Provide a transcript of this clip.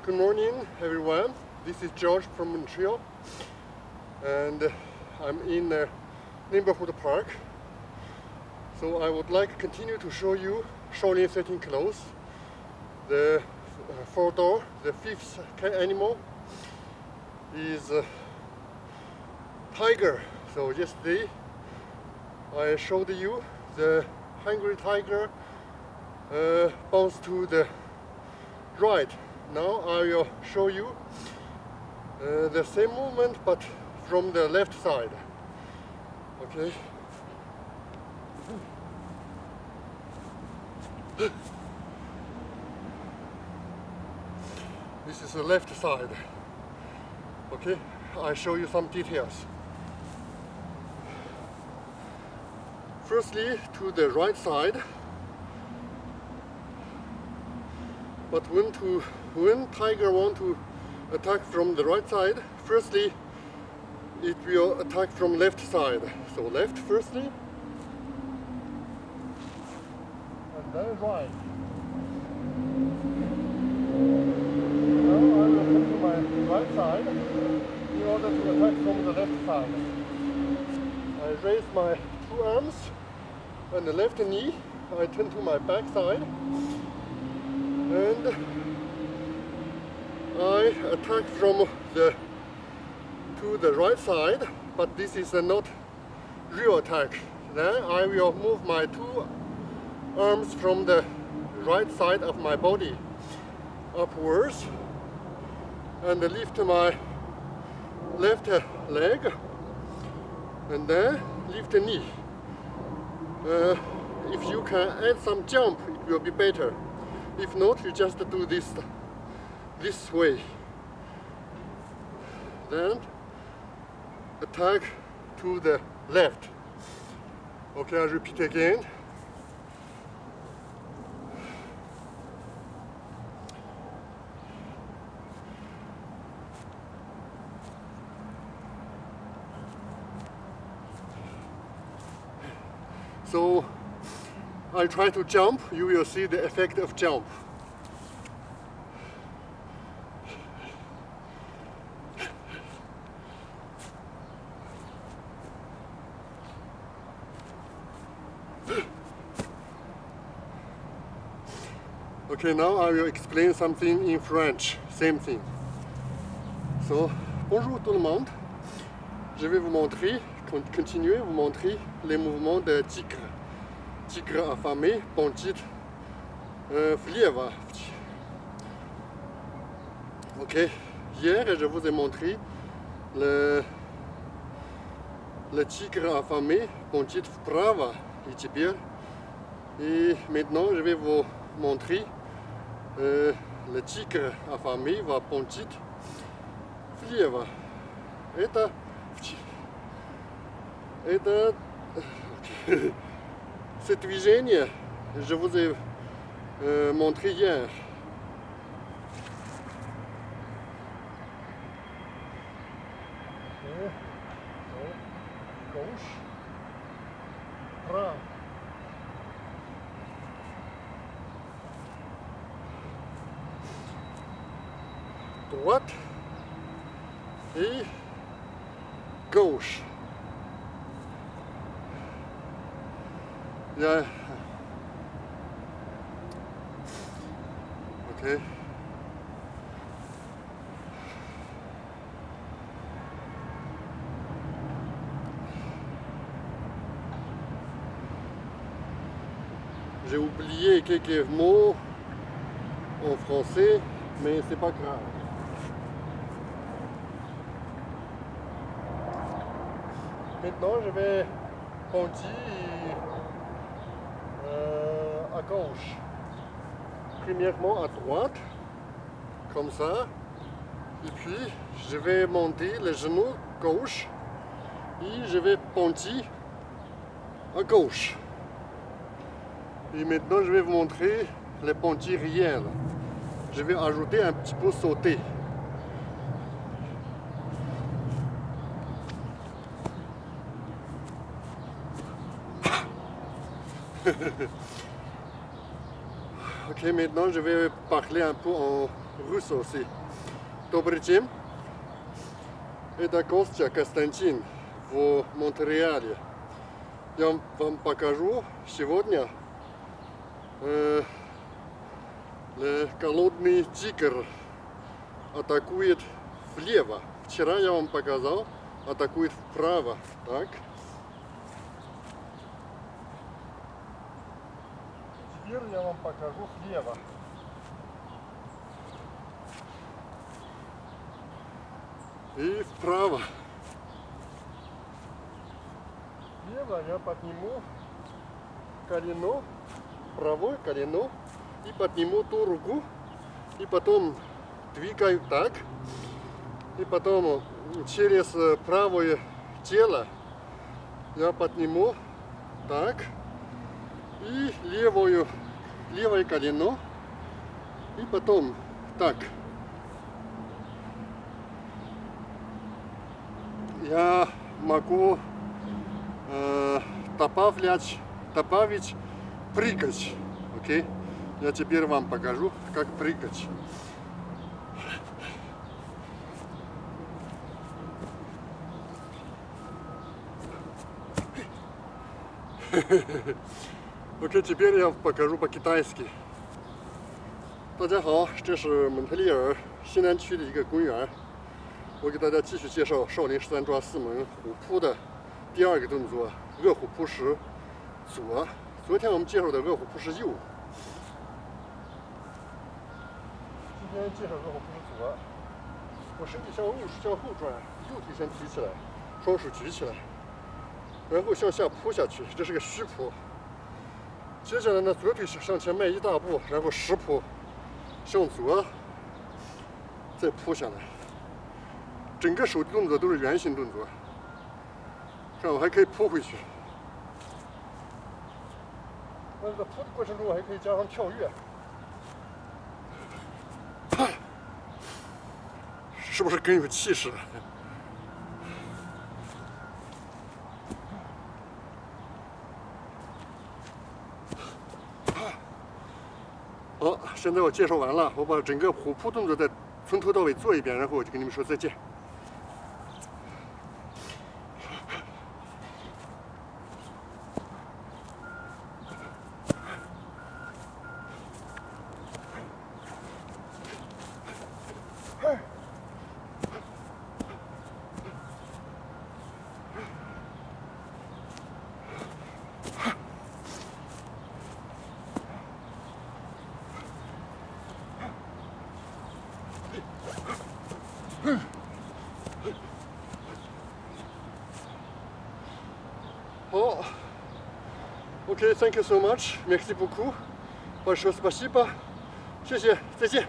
Good morning, everyone. This is George from Montreal, and I'm in a neighborhood park. So I would like to continue to show you Shaolin setting clothes. The photo, the fifth animal, is Tigre. So yesterday I showed you the Hungry tiger bounce to the right. Now I will show you the same movement but from the left side. Okay. This is the left side. Okay, I show you some details. Firstly, to the right side. But when tiger want to attack from the right side, firstly it will attack from left side. So left firstly, and then right. Now I will come to my right side in order to attack from the left side. I raise my two arms and the left knee. I turn to my back side. And I attack from to the right side, but this is not real attack. Then I will move my two arms from the right side of my body upwards and lift my left leg and then lift the knee. If you can add some jump, it will be better. If not, you just do this way. Then attack to the left. Okay, I repeat again. So I try to jump, you will see the effect of jump. Okay, now I will explain something in French, same thing. So, bonjour tout le monde. Je vais vous montrer, continuer vous montrer les mouvements de tigre. Tigre affamé, bondit, влево. Ok, hier je vous ai montré le tigre affamé, bondit вправо, et maintenant je vais vous montrer le tigre affamé va bondit влево. Это ce движение, je vous ai montré hier. Gauche, droite. Droite et gauche. Yeah. Okay. J'ai oublié quelques mots en français, mais c'est pas grave. Maintenant, je vais bondir à gauche. Premièrement à droite, comme ça. Et puis, je vais monter le genou gauche et je vais bondir à gauche. Et maintenant, je vais vous montrer le bondir réel. Je vais ajouter un petit peu sauter. Ok, maintenant je vais parler un peu en russe aussi. Добрый день. Это Костя Константин в Монреале. Я вам покажу сегодня голодный тигр атакует влево. Вчера я вам показал, атакует вправо. Так. Теперь я вам покажу слева. И вправо. Слева я подниму колено, правое колено, и подниму ту руку, и потом двигаю так, и потом через правое тело я подниму так, и левое колено, и потом так. Я могу добавить прыгать. Окей? Я теперь вам покажу, как прыгать. Окей, теперь я покажу по-китайски. 大家好，这是蒙特利尔西南区的一个公园。我给大家继续介绍少林13抓4门虎扑的第二个动作——饿虎扑食左。昨天我们介绍的饿虎扑食右，今天介绍饿虎扑食左。我身体向后转，右腿先提起来，双手举起来，然后向下扑下去，这是个虚扑。接下来呢，左腿向前迈1大步，然后实扑向左，再扑下来。整个手的动作都是圆形动作。看，我还可以扑回去。那在扑的过程中，我还可以加上跳跃。是不是更有气势？好，现在我介绍完了，我把整个虎扑动作再从头到尾做一遍，然后我就跟你们说再见。好 ，OK, thank you so much, merci beaucoup, большое спасибо, 谢谢，再见。